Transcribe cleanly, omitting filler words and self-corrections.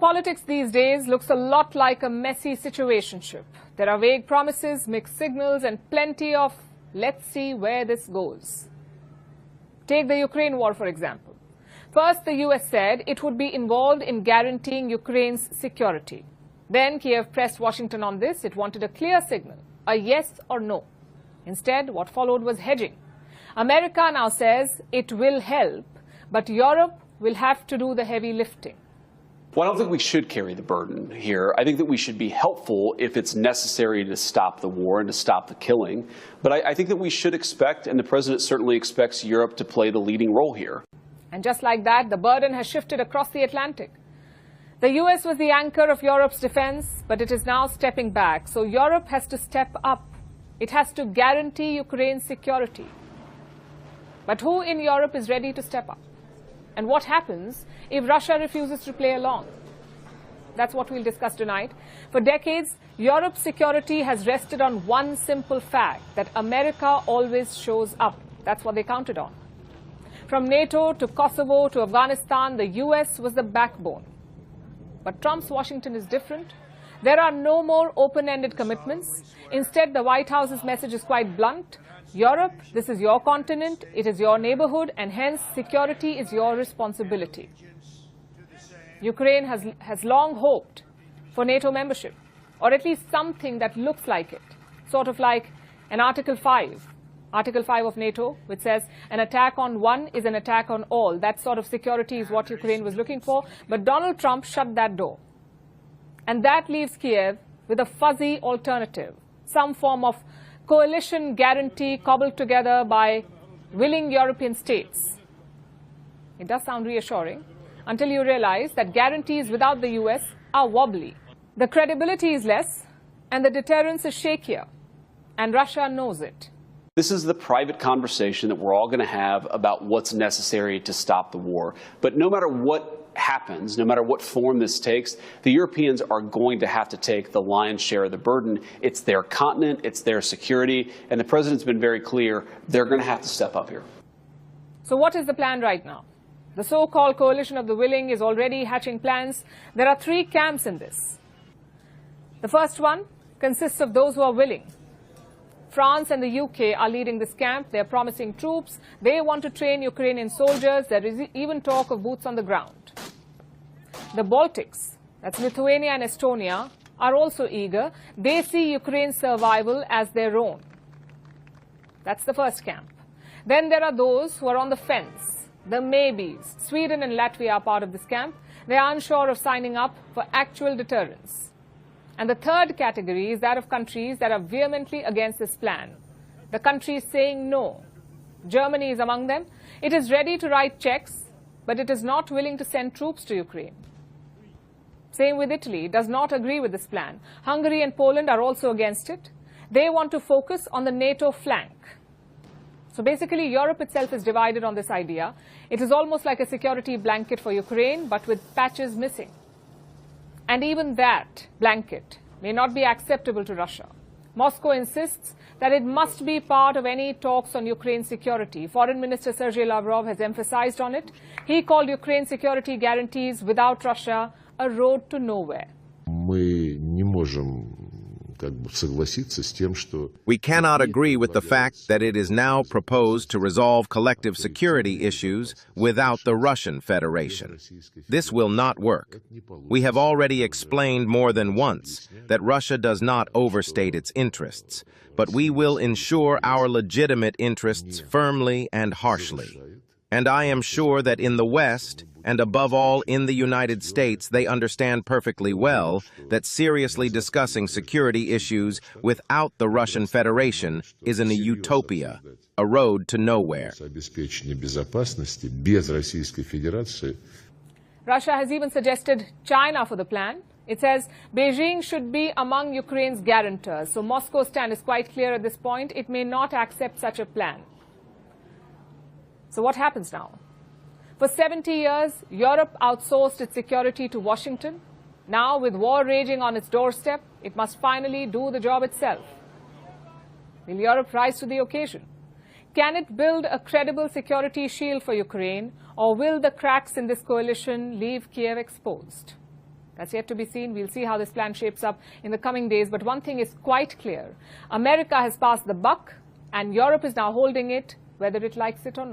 Politics these days looks a lot like a messy situationship. There are vague promises, mixed signals, and plenty of let's see where this goes. Take the Ukraine war, for example. First, the US said it would be involved in guaranteeing Ukraine's security. Then Kiev pressed Washington on this. It wanted a clear signal, a yes or no. Instead, what followed was hedging. America now says it will help, but Europe will have to do the heavy lifting. Well, I don't think we should carry the burden here. I think that we should be helpful if it's necessary to stop the war and to stop the killing. But I think that we should expect, and the President certainly expects, Europe to play the leading role here. And just like that, the burden has shifted across the Atlantic. The US was the anchor of Europe's defense, but it is now stepping back. So Europe has to step up. It has to guarantee Ukraine's security. But who in Europe is ready to step up? And what happens if Russia refuses to play along? That's what we'll discuss tonight. For decades, Europe's security has rested on one simple fact, that America always shows up. That's what they counted on. From NATO to Kosovo to Afghanistan, the US was the backbone. But Trump's Washington is different. There are no more open-ended commitments. Instead, the White House's message is quite blunt. Europe, this is your continent, it is your neighborhood, and hence security is your responsibility. Ukraine has long hoped for NATO membership, or at least something that looks like it, sort of like an Article 5 of NATO, which says an attack on one is an attack on all. That sort of security is what Ukraine was looking for, but Donald Trump shut that door. And that leaves Kiev with a fuzzy alternative, some form of coalition guarantee cobbled together by willing European states. It does sound reassuring until you realize that guarantees without the US are wobbly. The credibility is less and the deterrence is shakier, and Russia knows it. This is the private conversation that we're all going to have about what's necessary to stop the war. But no matter what happens, no matter what form this takes, the Europeans are going to have to take the lion's share of the burden. It's their continent, it's their security, and the President's been very clear they're going to have to step up here. So what is the plan right now? The so-called coalition of the willing is already hatching plans. There are three camps in this. The first one consists of those who are willing. France and the UK are leading this camp. They are promising troops. They want to train Ukrainian soldiers. There is even talk of boots on the ground. The Baltics, that's Lithuania and Estonia, are also eager. They see Ukraine's survival as their own. That's the first camp. Then there are those who are on the fence, the maybes. Sweden and Latvia are part of this camp. They are unsure of signing up for actual deterrence. And the third category is that of countries that are vehemently against this plan. The countries saying no. Germany is among them. It is ready to write checks, but it is not willing to send troops to Ukraine. Same with Italy. It does not agree with this plan. Hungary and Poland are also against it. They want to focus on the NATO flank. So basically, Europe itself is divided on this idea. It is almost like a security blanket for Ukraine, but with patches missing. And even that blanket may not be acceptable to Russia. Moscow insists that it must be part of any talks on Ukraine's security. Foreign Minister Sergei Lavrov has emphasized on it. He called Ukraine's security guarantees without Russia a road to nowhere. We cannot agree with the fact that it is now proposed to resolve collective security issues without the Russian Federation. This will not work. We have already explained more than once that Russia does not overstate its interests, but we will ensure our legitimate interests firmly and harshly. And I am sure that in the West, and above all in the United States, they understand perfectly well that seriously discussing security issues without the Russian Federation is a utopia, a road to nowhere. Russia has even suggested China for the plan. It says Beijing should be among Ukraine's guarantors. So Moscow's stand is quite clear at this point. It may not accept such a plan. So what happens now? For 70 years, Europe outsourced its security to Washington. Now, with war raging on its doorstep, it must finally do the job itself. Will Europe rise to the occasion? Can it build a credible security shield for Ukraine, or will the cracks in this coalition leave Kiev exposed? That's yet to be seen. We'll see how this plan shapes up in the coming days. But one thing is quite clear. America has passed the buck, and Europe is now holding it, whether it likes it or not.